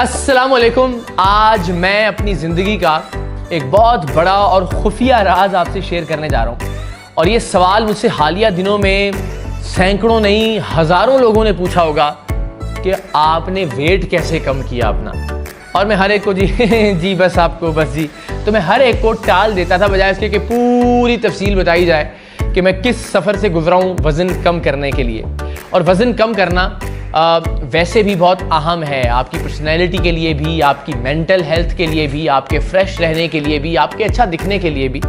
अस्सलामुअलैकुम। आज मैं अपनी ज़िंदगी का एक बहुत बड़ा और खुफिया राज आपसे शेयर करने जा रहा हूँ। और ये सवाल मुझसे हालिया दिनों में सैकड़ों नहीं हज़ारों लोगों ने पूछा होगा कि आपने वेट कैसे कम किया अपना। और मैं हर एक को जी बस आपको बस जी, तो मैं हर एक को टाल देता था बजाय इसके कि पूरी तफसील बताई जाए कि मैं किस सफ़र से गुजरा हूँ वज़न कम करने के लिए। और वज़न कम करना वैसे भी बहुत अहम है, आपकी पर्सनैलिटी के लिए भी, आपकी मेंटल हेल्थ के लिए भी, आपके फ्रेश रहने के लिए भी, आपके अच्छा दिखने के लिए भी।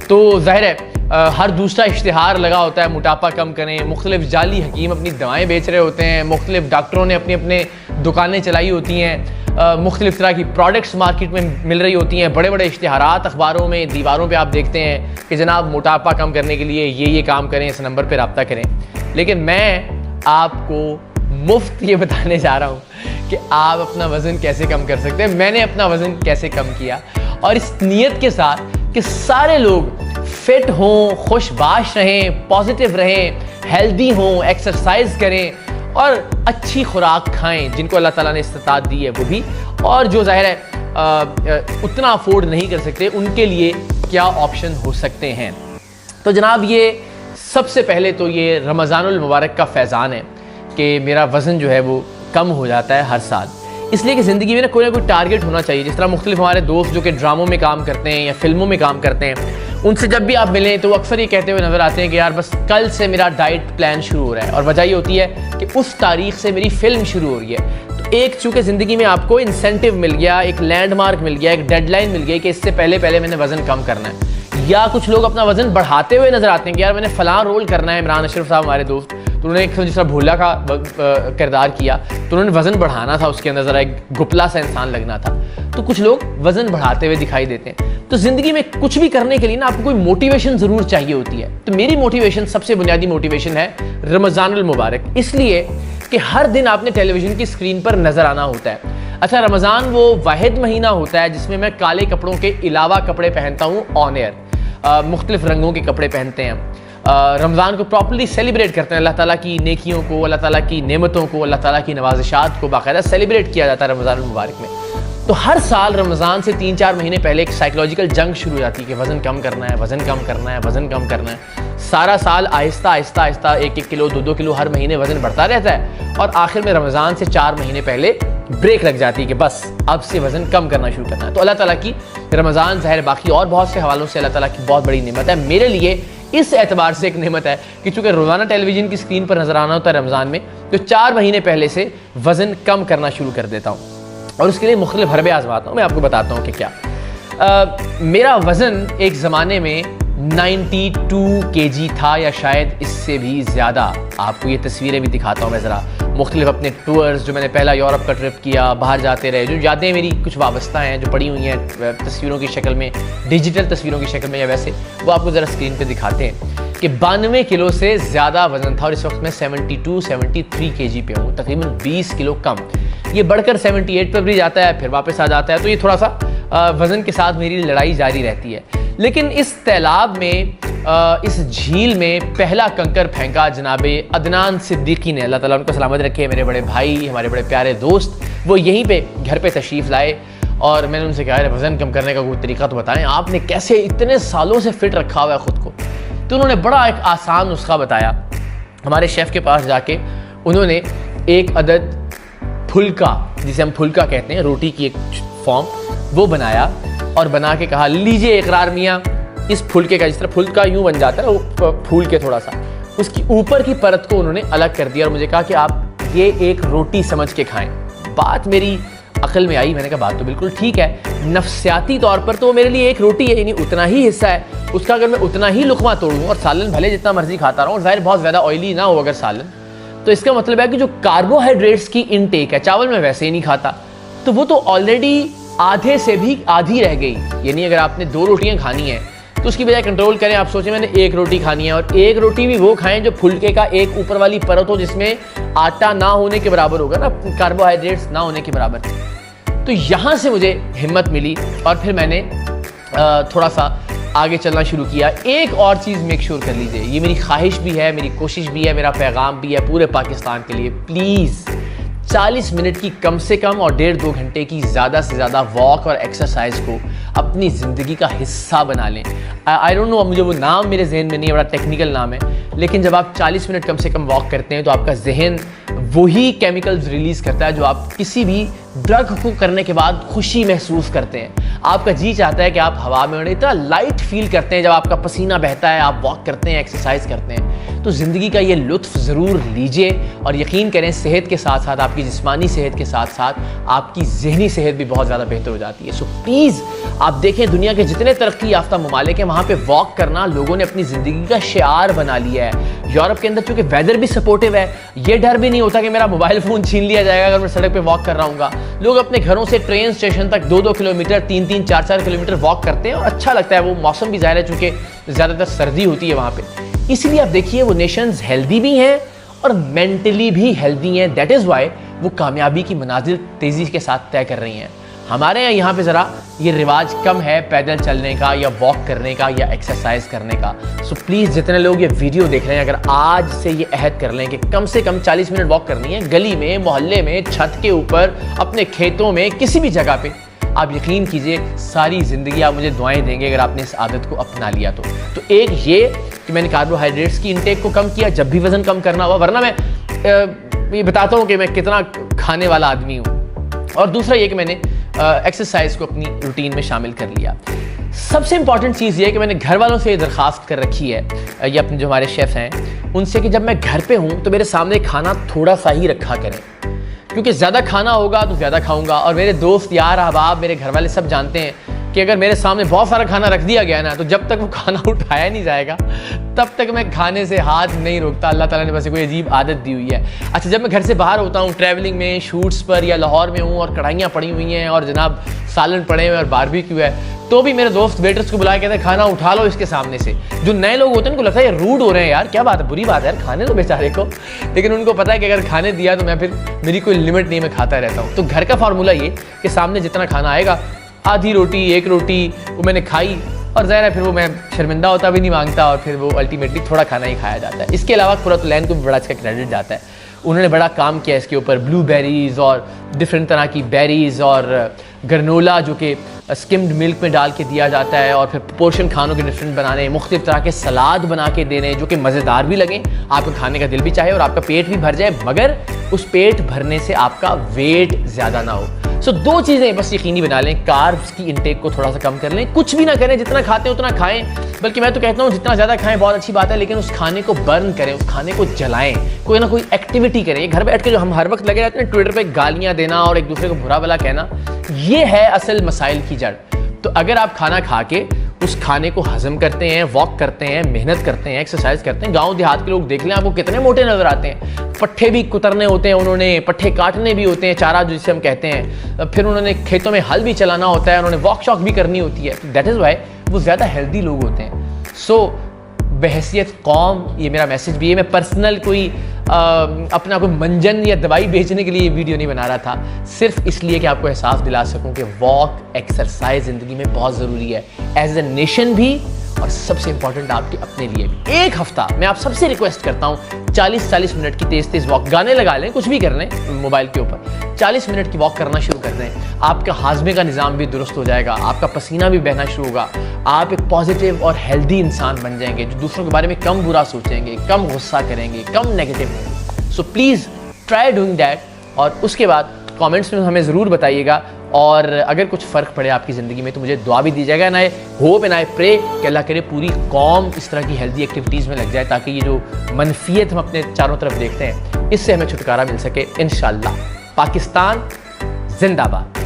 तो ज़ाहिर है हर दूसरा इश्तिहार लगा होता है मोटापा कम करें, मुख्तलिफ जाली हकीम अपनी दवाएं बेच रहे होते हैं, मुख्तलिफ डॉक्टरों ने अपनी अपने दुकानें चलाई होती हैं, मुख्तलिफ तरह की प्रोडक्ट्स मार्केट में मिल रही होती हैं, बड़े बड़े इश्तिहारात अखबारों में दीवारों पे आप देखते हैं कि जनाब मोटापा कम करने के लिए ये काम करें, इस नंबर पर रब्ता करें। लेकिन मैं आपको मुफ्त ये बताने जा रहा हूँ कि आप अपना वज़न कैसे कम कर सकते हैं। मैंने अपना वज़न कैसे कम किया, और इस नीयत के साथ कि सारे लोग फिट हों, खुशबाश रहें, पॉजिटिव रहें, हेल्दी हों, एक्सरसाइज करें और अच्छी खुराक खाएं जिनको अल्लाह ताला ने इस्तिताअत दी है वो भी, और जो ज़ाहिर है उतना अफोर्ड नहीं कर सकते उनके लिए क्या ऑप्शन हो सकते हैं। तो जनाब ये सबसे पहले तो ये रमज़ानुल मुबारक का फैज़ान है कि मेरा वज़न जो है वो कम हो जाता है हर साल, इसलिए कि ज़िंदगी में ना कोई टारगेट होना चाहिए। जिस तरह मुख्तलिफ हमारे दोस्त जो कि ड्रामों में काम करते हैं या फिल्मों में काम करते हैं, उनसे जब भी आप मिलें तो अक्सर ये कहते हुए नज़र आते हैं कि यार बस कल से मेरा डाइट प्लान शुरू हो रहा है, और वजह ये होती है कि उस तारीख से मेरी फ़िल्म शुरू हो रही है। तो एक चूँकि ज़िंदगी में आपको इंसेंटिव मिल गया, एक लैंडमार्क मिल गया, एक डेडलाइन मिल गई कि इससे पहले मैंने वज़न कम करना है। या कुछ लोग अपना वज़न बढ़ाते हुए नज़र आते हैं कि यार मैंने फ़लाँ रोल करना है। इमरान अशरफ साहब हमारे दोस्त, तो उन्होंने एक जिस तरह भोला का किरदार किया तो उन्होंने वज़न बढ़ाना था, उसके अंदर ज़रा एक गुपला सा इंसान लगना था। तो कुछ लोग वज़न बढ़ाते हुए दिखाई देते हैं। तो ज़िंदगी में कुछ भी करने के लिए ना आपको कोई मोटिवेशन ज़रूर चाहिए होती है। तो मेरी मोटिवेशन, सबसे बुनियादी मोटिवेशन है रमज़ानुल मुबारक, इसलिए कि हर दिन आपने टेलीविज़न की स्क्रीन पर नज़र आना होता है। अच्छा, रमज़ान वो वाहिद महीना होता है जिसमें मैं काले कपड़ों के अलावा कपड़े पहनता हूँ ऑन एयर, मुख्तलिफ रंगों के कपड़े पहनते हैं। रमज़ान को प्रॉपर्ली सेलिब्रेट करते हैं, अल्लाह ताला की नेकियों को, अल्लाह ताला की नेमतों को, अल्लाह ताला की नवाज़िशात को बाकायदा सेलिब्रेट किया जाता है रमज़ान मुबारक में। तो हर साल रमज़ान से 3-4 महीने पहले एक साइकोलॉजिकल जंग शुरू हो जाती है कि वज़न कम करना है, वज़न कम करना है, वज़न कम करना है। सारा साल आहिस्ता आहिस्ता 1-1 किलो 2-2 किलो हर महीने वज़न बढ़ता रहता है, और आखिर में रमज़ान से 4 महीने पहले ब्रेक लग जाती है कि बस अब से वज़न कम करना शुरू करना है। तो अल्लाह ताला की रमज़ान ज़ाहिर बाकी और बहुत से हवालों से अल्लाह ताला की बहुत बड़ी नेमत है। मेरे लिए इस एतबार से एक नेमत है कि चूँकि रोज़ाना टेलीविज़न की स्क्रीन पर नज़र आना होता है रमज़ान में, तो 4 महीने पहले से वज़न कम करना शुरू कर देता हूँ, और उसके लिए मुख्तलिफ हरबे आजमाता हूँ। मैं आपको बताता हूँ कि क्या मेरा वज़न एक ज़माने में 92 kg था, या शायद इससे भी ज़्यादा। आपको ये तस्वीरें भी दिखाता हूँ मैं ज़रा, मुख्तलिफ अपने टूर्स जो मैंने पहला यूरोप का ट्रिप किया, बाहर जाते रहे, जो यादें मेरी कुछ वाबस्ता हैं जो पड़ी हुई हैं तस्वीरों की शक्ल में, डिजिटल तस्वीरों की शक्ल में या वैसे, वो आपको ज़रा स्क्रीन पे दिखाते हैं कि 92 किलो से ज़्यादा वज़न था, और इस वक्त मैं 72-73 kg पे हूँ, तकरीबन 20 किलो कम। ये बढ़कर 78 पर भी जाता है, फिर वापस आ जाता है। तो ये थोड़ा सा वज़न के साथ मेरी लड़ाई जारी रहती है। लेकिन इस तालाब में, इस झील में पहला कंकर फेंका जनाबे अदनान सिद्दीकी ने, अल्लाह ताला उनको सलामत रखे, मेरे बड़े भाई, हमारे बड़े प्यारे दोस्त। वो यहीं पे घर पे तशरीफ़ लाए, और मैंने उनसे कहा वज़न कम करने का कोई तरीका तो बताएं, आपने कैसे इतने सालों से फ़िट रखा हुआ है ख़ुद को। तो उन्होंने बड़ा एक आसान नुस्खा बताया। हमारे शेफ़ के पास जाके उन्होंने एक अदद फुल्का, जिसे हम फुल्का कहते हैं, रोटी की एक फॉर्म, वो बनाया और बना के कहा लीजिए इकरार मियाँ, इस फुल्के का, जिस तरह फुल्का यूँ बन जाता है वो फूल के थोड़ा सा, उसकी ऊपर की परत को उन्होंने अलग कर दिया और मुझे कहा कि आप ये एक रोटी समझ के खाएं। बात मेरी अकल में आई, मैंने कहा बात तो बिल्कुल ठीक है, नफ्सियाती तौर पर तो वो मेरे लिए एक रोटी है, यानी उतना ही हिस्सा है उसका, अगर मैं उतना ही लुकमा तोड़ूँ और सालन भले जितना मर्जी खाता रहूँ, और ज़ाहिर बहुत ज़्यादा ऑयली ना हो अगर सालन, तो इसका मतलब है कि जो कार्बोहाइड्रेट्स की इनटेक है, चावल में वैसे ही नहीं खाता, तो वो तो ऑलरेडी आधे से भी आधी रह गई। यानी अगर आपने 2 रोटियां खानी है तो उसकी बजाय कंट्रोल करें, आप सोचें मैंने 1 रोटी खानी है, और 1 रोटी भी वो खाएं जो फुलके का एक ऊपर वाली परत हो, जिसमें आटा ना होने के बराबर होगा ना, कार्बोहाइड्रेट्स ना होने के बराबर। तो यहाँ से मुझे हिम्मत मिली और फिर मैंने थोड़ा सा आगे चलना शुरू किया। एक और चीज़ मेक श्योर कर लीजिए, ये मेरी ख्वाहिश भी है, मेरी कोशिश भी है, मेरा पैगाम भी है पूरे पाकिस्तान के लिए, प्लीज़ 40 मिनट की कम से कम और 1.5-2 घंटे की ज़्यादा से ज़्यादा वॉक और एक्सरसाइज को अपनी ज़िंदगी का हिस्सा बना लें। आई डोंट नो, मुझे वो नाम मेरे जहन में नहीं है, बड़ा टेक्निकल नाम है, लेकिन जब आप 40 मिनट कम से कम वॉक करते हैं तो आपका जहन वही केमिकल्स रिलीज़ करता है जो आप किसी भी ड्रग को करने के बाद खुशी महसूस करते हैं। आपका जी चाहता है कि आप हवा में उड़े, इतना लाइट फील करते हैं जब आपका पसीना बहता है, आप वॉक करते हैं, एक्सरसाइज करते हैं। तो ज़िंदगी का ये लुत्फ़ ज़रूर लीजिए और यकीन करें सेहत के साथ साथ, आपकी जिस्मानी सेहत के साथ साथ आपकी ज़हनी सेहत भी बहुत ज़्यादा बेहतर हो जाती है। सो प्लीज़ आप देखें, दुनिया के जितने तरक्की याफ्ता ममालिक हैं वहाँ पे वॉक करना लोगों ने अपनी ज़िंदगी का शिआर बना लिया है। यूरोप के अंदर चूँकि वेदर भी सपोर्टिव है, ये डर भी नहीं होता कि मेरा मोबाइल फ़ोन छीन लिया जाएगा अगर मैं सड़क पर वॉक कर रहा हूँगा। लोग अपने घरों से ट्रेन स्टेशन तक 2-2 किलोमीटर, 3-3, 4-4 किलोमीटर वॉक करते हैं और अच्छा लगता है। वो मौसम भी ज़ाहिर है चूँकि ज़्यादातर सर्दी होती है वहाँ पे, इसलिए आप देखिए वो नेशंस हेल्दी भी हैं और मेंटली भी हेल्दी हैं। दैट इज़ वाई वो कामयाबी की मनाजिल तेज़ी के साथ तय कर रही हैं। हमारे यहाँ पे ज़रा ये रिवाज कम है पैदल चलने का या वॉक करने का या एक्सरसाइज करने का। सो प्लीज़ जितने लोग ये वीडियो देख रहे हैं, अगर आज से ये अहद कर लें कि कम से कम 40 मिनट वॉक करनी है, गली में, मोहल्ले में, छत के ऊपर, अपने खेतों में, किसी भी जगह पे, आप यकीन कीजिए सारी ज़िंदगी आप मुझे दुआएं देंगे अगर आपने इस आदत को अपना लिया तो एक ये कि मैंने कार्बोहाइड्रेट्स की इंटेक को कम किया जब भी वज़न कम करना हुआ, वरना मैं ये बताता हूँ कि मैं कितना खाने वाला आदमी हूँ। और दूसरा ये कि मैंने एक्सरसाइज को अपनी रूटीन में शामिल कर लिया। सबसे इंपॉर्टेंट चीज़ ये है कि मैंने घर वालों से ये दरख्वास्त कर रखी है, ये अपने जो हमारे शेफ़ हैं उनसे, कि जब मैं घर पे हूँ तो मेरे सामने खाना थोड़ा सा ही रखा करें, क्योंकि ज़्यादा खाना होगा तो ज़्यादा खाऊंगा। और मेरे दोस्त, यार, अहबाब, मेरे घर वाले सब जानते हैं कि अगर मेरे सामने बहुत सारा खाना रख दिया गया ना, तो जब तक वो खाना उठाया नहीं जाएगा तब तक मैं खाने से हाथ नहीं रोकता। अल्लाह ताला ने बस कोई अजीब आदत दी हुई है। अच्छा, जब मैं घर से बाहर होता हूँ, ट्रैवलिंग में, शूट्स पर या लाहौर में हूँ और कढ़ाइयाँ पड़ी हुई हैं और जनाब सालन पड़े हुए और बारबेक्यू है, तो भी मेरे दोस्त वेटर्स को बुला के कहते हैं खाना उठा लो इसके सामने से। जो नए लोग होते हैं उनको लगता है ये रूड हो रहे हैं, यार क्या बात है, बुरी बात है यार, खाने तो बेचारे को। लेकिन उनको पता है कि अगर खाने दिया तो मैं फिर मेरी कोई लिमिट नहीं, मैं खाता रहता हूँ। तो घर का फार्मूला ये कि सामने जितना खाना आएगा, आधी रोटी, एक रोटी वो मैंने खाई, और ज़ाहिर है फिर वो मैं शर्मिंदा होता भी नहीं मांगता और फिर वो अल्टीमेटली थोड़ा खाना ही खाया जाता है। इसके अलावा कुरतुलैन को भी बड़ा इसका क्रेडिट जाता है, उन्होंने बड़ा काम किया इसके ऊपर। ब्लूबेरीज़ और डिफरेंट तरह की बेरीज़ और ग्रनोला जो कि स्किम्ड मिल्क में डाल के दिया जाता है, और फिर पोर्शन खानों के डिफरेंट बनाने, मुख्तलिफ तरह के सलाद बना के देने जो कि मज़ेदार भी लगें, आपको खाने का दिल भी चाहे और आपका पेट भी भर जाए, मगर उस पेट भरने से आपका वेट ज़्यादा ना हो। सो दो चीज़ें बस यकीनी बना लें, कार्ब्स की इंटेक को थोड़ा सा कम कर लें, कुछ भी ना करें, जितना खाते हैं उतना खाएं, बल्कि मैं तो कहता हूँ जितना ज़्यादा खाएं बहुत अच्छी बात है, लेकिन उस खाने को बर्न करें, उस खाने को जलाएं, कोई ना कोई एक्टिविटी करें। घर बैठ के जो हम हर वक्त लगे रहते हैं ट्विटर पे गालियाँ देना और एक दूसरे को बुरा भला कहना, ये है असल मसाइल की जड़। तो अगर आप खाना खा के उस खाने को हजम करते हैं, वॉक करते हैं, मेहनत करते हैं, एक्सरसाइज करते हैं, गांव देहात के लोग देख लें आपको कितने मोटे नजर आते हैं। पट्ठे भी कुतरने होते हैं, उन्होंने पट्ठे काटने भी होते हैं, चारा जिसे हम कहते हैं, फिर उन्होंने खेतों में हल भी चलाना होता है, उन्होंने वॉक शॉक भी करनी होती है। दैट इज़ वाई वो ज़्यादा हेल्दी लोग होते हैं। सो बहैसियत कौम, ये मेरा मैसेज भी है, मैं पर्सनल कोई अपना कोई मंजन या दवाई बेचने के लिए ये वीडियो नहीं बना रहा था, सिर्फ इसलिए कि आपको एहसास दिला सकूं कि वॉक, एक्सरसाइज ज़िंदगी में बहुत ज़रूरी है, एज ए नेशन भी और सबसे इंपॉर्टेंट आपके अपने लिए भी। एक हफ्ता मैं आप सबसे रिक्वेस्ट करता हूँ 40-40 मिनट की तेज़ वॉक, गाने लगा लें, कुछ भी कर लें मोबाइल के ऊपर, 40 मिनट की वॉक करना शुरू कर दें। आपका हाजमे का निज़ाम भी दुरुस्त हो जाएगा, आपका पसीना भी बहना शुरू होगा, आप एक पॉजिटिव और हेल्दी इंसान बन जाएंगे जो दूसरों के बारे में कम बुरा सोचेंगे, कम गुस्सा करेंगे, कम नेगेटिव होंगे। So please try doing that, और उसके बाद कमेंट्स में हमें ज़रूर बताइएगा, और अगर कुछ फ़र्क पड़े आपकी ज़िंदगी में तो मुझे दुआ भी दीजिएगा। And I hope and I pray कि अल्लाह करे पूरी कौम इस तरह की हेल्दी एक्टिविटीज़ में लग जाए, ताकि ये जो मनफियत हम अपने चारों तरफ देखते हैं इससे हमें छुटकारा मिल सके इंशाअल्लाह। पाकिस्तान जिंदाबाद।